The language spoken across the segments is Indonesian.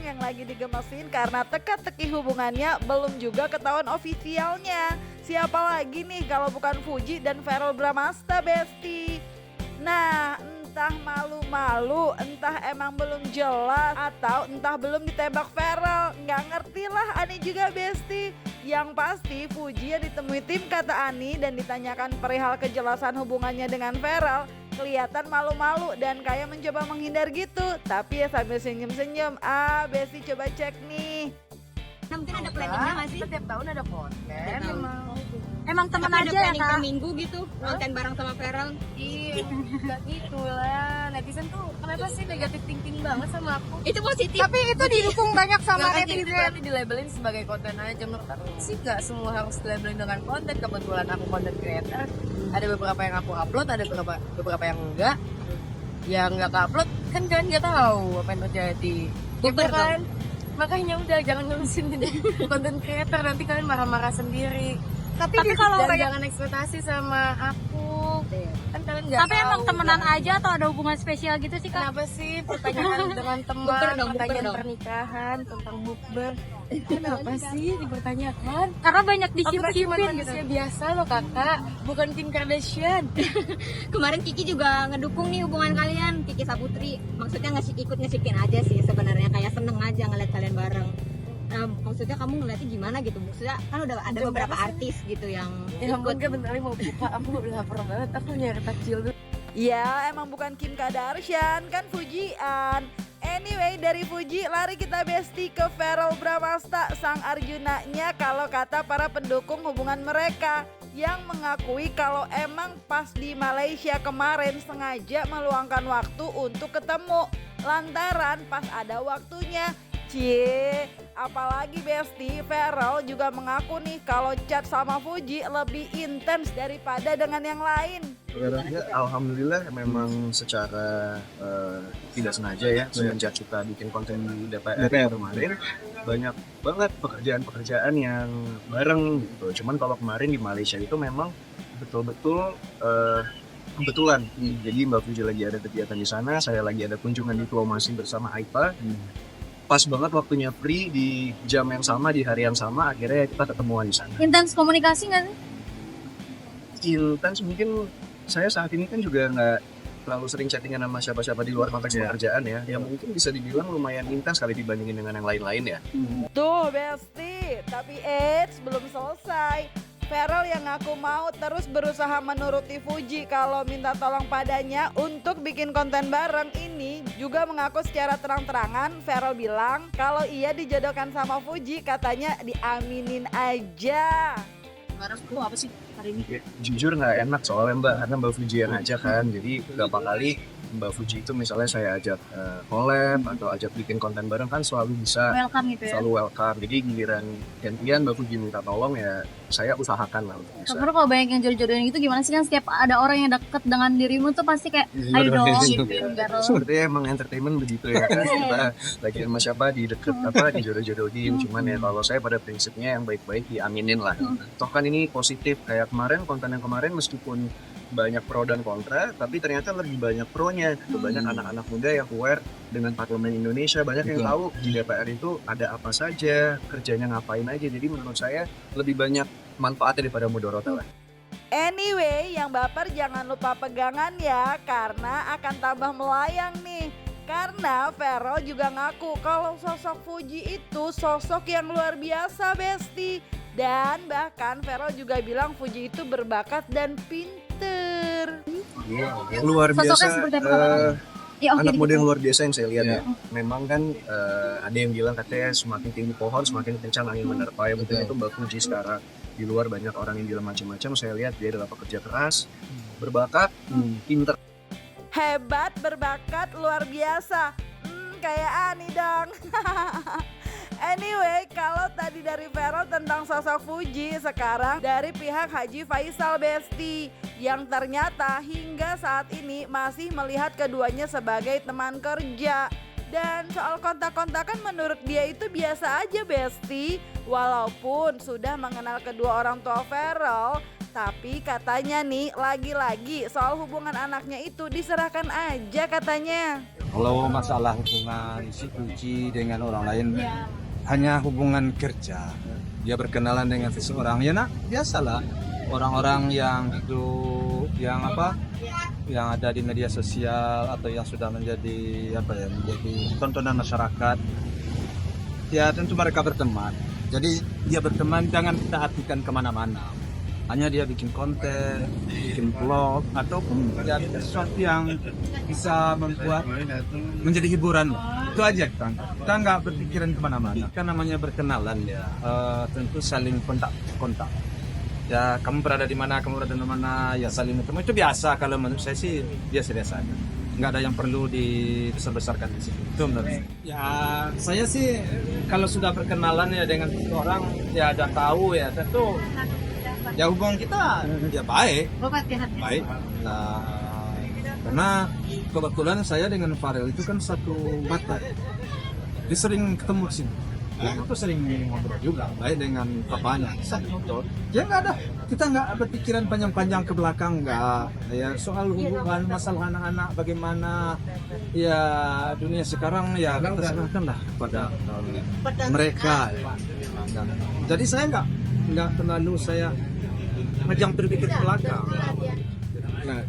yang lagi digemesin karena teka-teki hubungannya belum juga ketahuan ofisialnya. Siapa lagi nih kalau bukan Fuji dan Verrell Bramasta, Besti? Nah, entah malu-malu, entah emang belum jelas, atau entah belum ditembak Verrell. Nggak ngerti lah Ani juga, Besti. Yang pasti Fuji yang ditemui tim kata Ani dan ditanyakan perihal kejelasan hubungannya dengan Verrell, kelihatan malu-malu dan kayak mencoba menghindar gitu. Tapi ya sambil senyum-senyum. Besti coba cek nih. Mungkin ada planningnya nggak sih? Setiap tahun ada konten. Emang teman Tapi ada aja ya planning kak? per minggu gitu konten bareng sama Verrell. Iya, nggak gitu lah. Netizen tuh kenapa sih negatif thinking banget sama aku? Itu positif. Tapi itu didukung banyak sama Nggak kan jadi netizen. berarti dilabelin sebagai konten aja. Menurut aku sih nggak semua harus dilabelin dengan konten. Kebetulan aku content creator. Ada beberapa yang aku upload, ada beberapa yang enggak. Yang nggak upload kan kalian nggak tahu apa yang terjadi. Bubar kan? Makanya udah jangan ngurusin konten creator, nanti kalian marah-marah sendiri. Tapi kalau Dan kayak jangan ekspektasi sama aku. Kan kalian nggak tapi emang tahu, temenan kan? aja atau ada hubungan spesial gitu sih kak? Kenapa sih pertanyaan dengan teman, Bukber dong, bukber pertanyaan dong. pernikahan, tentang bukber? Kenapa sih dipertanyakan? Karena banyak Aku tuh cuma disip-sipin gitu. manusia biasa loh kakak, bukan Kim Kardashian. Kemarin Kiki juga ngedukung nih hubungan kalian, Kiki Saputri. Maksudnya ikut ngesipin aja sih sebenarnya, kayak seneng aja ngeliat kalian bareng. Maksudnya kamu ngeliatnya gimana gitu? Maksudnya kan udah ada beberapa artis gitu yang Ya ikut. ampun, kan bentar lagi mau buka, aku udah lapar banget, aku nyari takjil dulu. Ya emang bukan Kim Kardashian, kan Fujian. Anyway, dari Fuji lari kita Besti ke Verrell Bramasta, sang Arjunanya kalau kata para pendukung hubungan mereka, yang mengakui kalau emang pas di Malaysia kemarin sengaja meluangkan waktu untuk ketemu lantaran pas ada waktunya. Cie, apalagi Besti, Verrell juga mengaku nih kalau chat sama Fuji lebih intens daripada dengan yang lain. Ya, alhamdulillah memang secara tidak sengaja ya semenjak kita bikin konten di DPR kemarin banyak banget pekerjaan-pekerjaan yang bareng gitu. Cuman kalau kemarin di Malaysia itu memang betul-betul kebetulan. Jadi Mbak Fuji lagi ada kegiatan di sana, saya lagi ada kunjungan diplomasi bersama AIPA. Pas banget waktunya free di jam yang sama, di hari yang sama, akhirnya kita ketemuan di sana. Intens komunikasi nggak sih? Intens mungkin saya saat ini kan juga nggak terlalu sering chattingan sama siapa-siapa di luar konteks pekerjaan ya. Yang mungkin bisa dibilang lumayan intens kali dibandingin dengan yang lain-lain ya. Tuh Besti, tapi belum selesai. Verrell yang ngaku mau terus berusaha menuruti Fuji kalau minta tolong padanya untuk bikin konten bareng ini juga mengaku secara terang-terangan. Verrell bilang kalau ia dijodohkan sama Fuji katanya diaminin aja. Bareng lu apa sih hari ini? Ya, jujur nggak enak soalnya Mbak, karena Mbak Fuji yang ngajak kan. Jadi beberapa kali Mbak Fuji itu misalnya saya ajak collab atau ajak bikin konten bareng kan selalu bisa, Welcome gitu ya. selalu welcome. Jadi giliran gantian Mbak Fuji minta tolong ya saya usahakan lah untuk bisa. Terus kalau banyak yang jodoh-jodohin gitu gimana sih kan setiap ada orang yang deket dengan dirimu tuh pasti kayak ayo dong gitu biar lo. Sepertinya emang entertainment begitu ya kan. Kita lagi sama siapa di deket apa dijodoh-jodohin. Cuman ya kalau saya pada prinsipnya yang baik-baik diaminin lah. Toh kan ini positif, kayak kemarin konten yang kemarin meskipun banyak pro dan kontra, tapi ternyata lebih banyak pro-nya. Banyak anak-anak muda yang aware dengan parlemen Indonesia, banyak yang tahu di DPR itu ada apa saja, kerjanya ngapain aja. Jadi menurut saya lebih banyak manfaatnya daripada mudorotnya lah. Anyway, yang baper jangan lupa pegangan ya, karena akan tambah melayang nih. Karena Verrell juga ngaku kalau sosok Fuji itu sosok yang luar biasa Besti. Dan bahkan Verrell juga bilang Fuji itu berbakat dan pinter. Luar Sosoknya biasa, seperti apa? Ya, oke, anak gitu. muda yang luar biasa yang saya lihat ya. Memang kan ada yang bilang katanya semakin tinggi pohon semakin kencang angin menerpa. Ya betul itu Mbak Fuji sekarang. Di luar banyak orang yang bilang macam-macam, saya lihat dia adalah pekerja keras, berbakat, pinter. Hebat, berbakat, luar biasa. Kayak Ani dong. Anyway, kalau tadi dari Verrell tentang sosok Fuji, sekarang dari pihak Haji Faisal Besti yang ternyata hingga saat ini masih melihat keduanya sebagai teman kerja. Dan soal kontak-kontakan menurut dia itu biasa aja Besti. Walaupun sudah mengenal kedua orang tua Verrell, Tapi katanya nih, lagi-lagi soal hubungan anaknya itu diserahkan aja katanya. Kalau masalah hubungan si Puji dengan orang lain hanya hubungan kerja. Dia berkenalan dengan seseorang, ya nak, biasalah. Orang-orang yang itu, yang ada di media sosial atau yang sudah menjadi menjadi tontonan masyarakat. Ya tentu mereka berteman. Jadi dia berteman jangan kita artikan kemana-mana. Hanya dia bikin konten, bikin vlog, ataupun ya sesuatu yang bisa membuat menjadi hiburan. Itu aja kan. Kita nggak berpikiran kemana-mana. Kan namanya berkenalan ya. Tentu saling kontak. Ya kamu berada di mana, ya saling ketemu. Itu biasa kalau menurut saya sih biasa-biasa aja. Nggak ada yang perlu dibesar-besarkan di sini. Itu menurut saya. Ya saya sih kalau sudah berkenalan ya dengan orang ya ada tahu ya tentu. Ya hubungan kita ya baik. Nah, karena kebetulan saya dengan Farel itu kan satu mata. Dia sering ketemu di sini. Aku sering ngobrol juga, baik dengan papanya. Ya nggak ada, kita nggak berpikiran panjang-panjang ke belakang, nggak. Ya soal hubungan masalah anak-anak bagaimana, ya dunia sekarang ya kita serahkan lah kepada mereka. Ya. Jadi saya nggak terlalu saya ngajang berpikir ke belakang. Nah,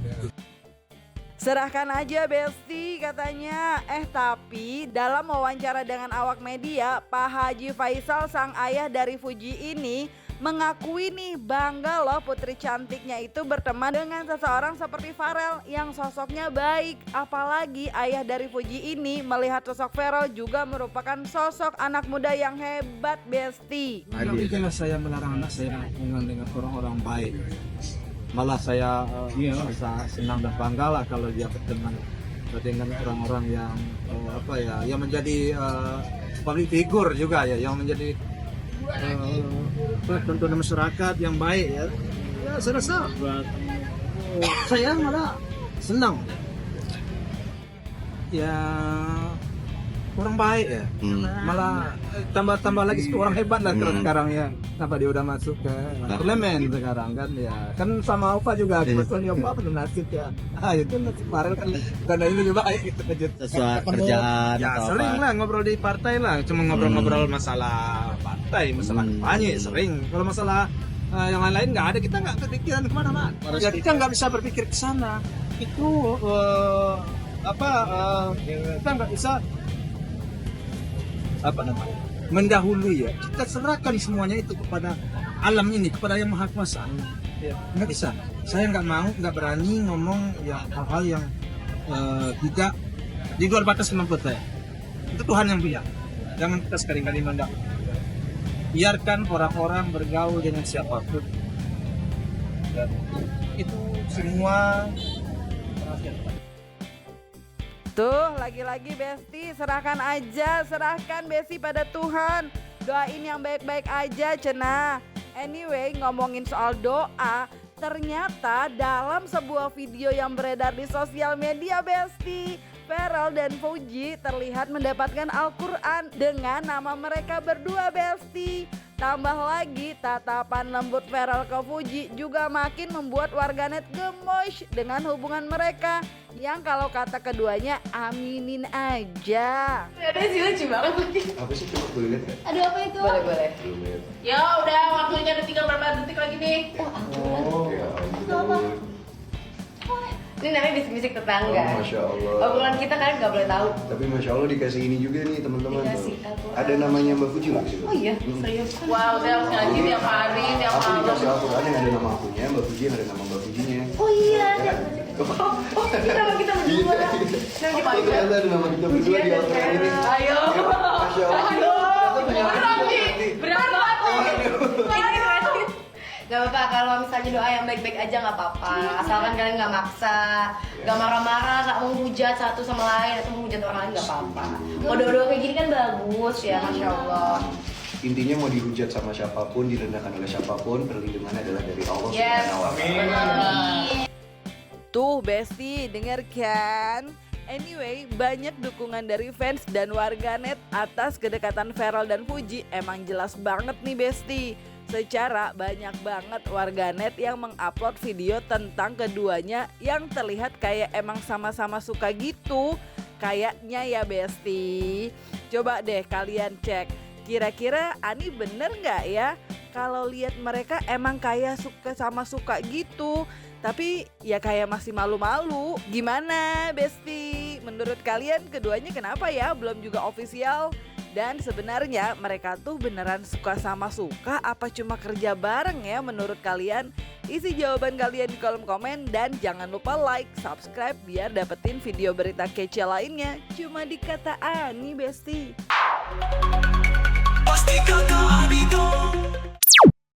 Serahkan aja Besti katanya. Tapi dalam wawancara dengan awak media, Pak Haji Faisal sang ayah dari Fuji ini mengakui nih bangga loh putri cantiknya itu berteman dengan seseorang seperti Farel yang sosoknya baik. Apalagi ayah dari Fuji ini melihat sosok Farel juga merupakan sosok anak muda yang hebat Besti. Kalau saya melarang anak saya berhubungan dengan orang-orang baik. Malah saya merasa senang dan bangga lah kalau dia berteman dengan orang-orang yang yang menjadi public figure juga ya, yang menjadi tontonan masyarakat yang baik ya. Ya saya rasa saya malah senang. Ya orang baik ya, malah tambah lagi orang hebat lah sekarang ya. Kenapa dia udah masuk ke parlemen sekarang kan ya, kan sama Opa juga kebetulan ya Opa belum nasib ya. Itu nasib Farel kan karena ini juga baik gitu aja. Sesuai kerjaan Ya atau sering apa? lah ngobrol di partai lah, cuma ngobrol-ngobrol masalah partai, masalah kampanye sering. Kalau masalah yang lain-lain nggak ada, kita nggak kepikiran kemana-mana. Ya kita nggak bisa berpikir ke sana. Itu kita nggak bisa mendahului ya. Kita serahkan semuanya itu kepada alam ini, kepada yang maha kuasa. Nggak bisa. Saya nggak berani ngomong ya hal-hal yang tidak di luar batas kemampuan saya. Itu Tuhan yang punya. Jangan kita sekali-kali mendak. Biarkan orang-orang bergaul dengan siapapun. Dan itu semua Tuh lagi-lagi Besti, serahkan Besti pada Tuhan. Doain yang baik-baik aja cenah. Anyway, ngomongin soal doa, ternyata dalam sebuah video yang beredar di sosial media Besti, Farel dan Fuji terlihat mendapatkan Al-Quran dengan nama mereka berdua Besti. Tambah lagi tatapan lembut Farel ke Fuji juga makin membuat warganet gemoy dengan hubungan mereka, yang kalau kata keduanya aminin aja. Ada sih lucu banget lagi. Apa sih, coba boleh lihat ya? Aduh apa itu? Boleh. Belum lihat. Ya udah, waktunya udah tinggal berapa detik lagi nih. Oh, ya ampun. Ini namanya bisik-bisik tetangga. Masya Allah. Obrolan kita kalian nggak boleh tahu. Tapi Masya Allah dikasih ini juga nih teman-teman. Dikasih Al-Quran. Ada namanya Mbak Fuji nggak sih? Oh iya, serius. Wow, saya harus ngaji tiap hari, tiap Aku malam. dikasih Al-Quran yang ada nama akunya, Mbak Fuji yang ada nama Mbak Fujinya. Oh iya, Ya. kita berdua. Nama kita Oh, ternyata ada nama kita berdua di Al-Quran ini. Ayo. Masya Allah. Berat banget. Gak apa-apa, kalau misalnya doa yang baik-baik aja gak apa-apa. Asalkan kalian gak maksa, gak marah-marah, gak menghujat satu sama lain atau menghujat orang lain gak apa-apa. Mau doa-doa kayak gini kan bagus ya, Masya Allah. Intinya mau dihujat sama siapapun, direndahkan oleh siapapun, perlindungannya adalah dari Allah Yes. Subhanahu wa Ta'ala. Tuh Besti, denger kan? Anyway, banyak dukungan dari fans dan warganet atas kedekatan Farel dan Fuji emang jelas banget nih Besti. Secara banyak banget warganet yang mengupload video tentang keduanya yang terlihat kayak emang sama-sama suka gitu. Kayaknya ya Besti. Coba deh kalian cek, kira-kira Ani bener nggak ya? Kalau lihat mereka emang kayak suka gitu, tapi ya kayak masih malu-malu. Gimana Besti? Menurut kalian keduanya kenapa ya belum juga official? Dan sebenarnya mereka tuh beneran suka sama suka apa cuma kerja bareng ya menurut kalian? Isi jawaban kalian di kolom komen dan jangan lupa like, subscribe biar dapetin video berita kece lainnya. Cuma di Kata Ani Besti. Pasti kakak Abi dong.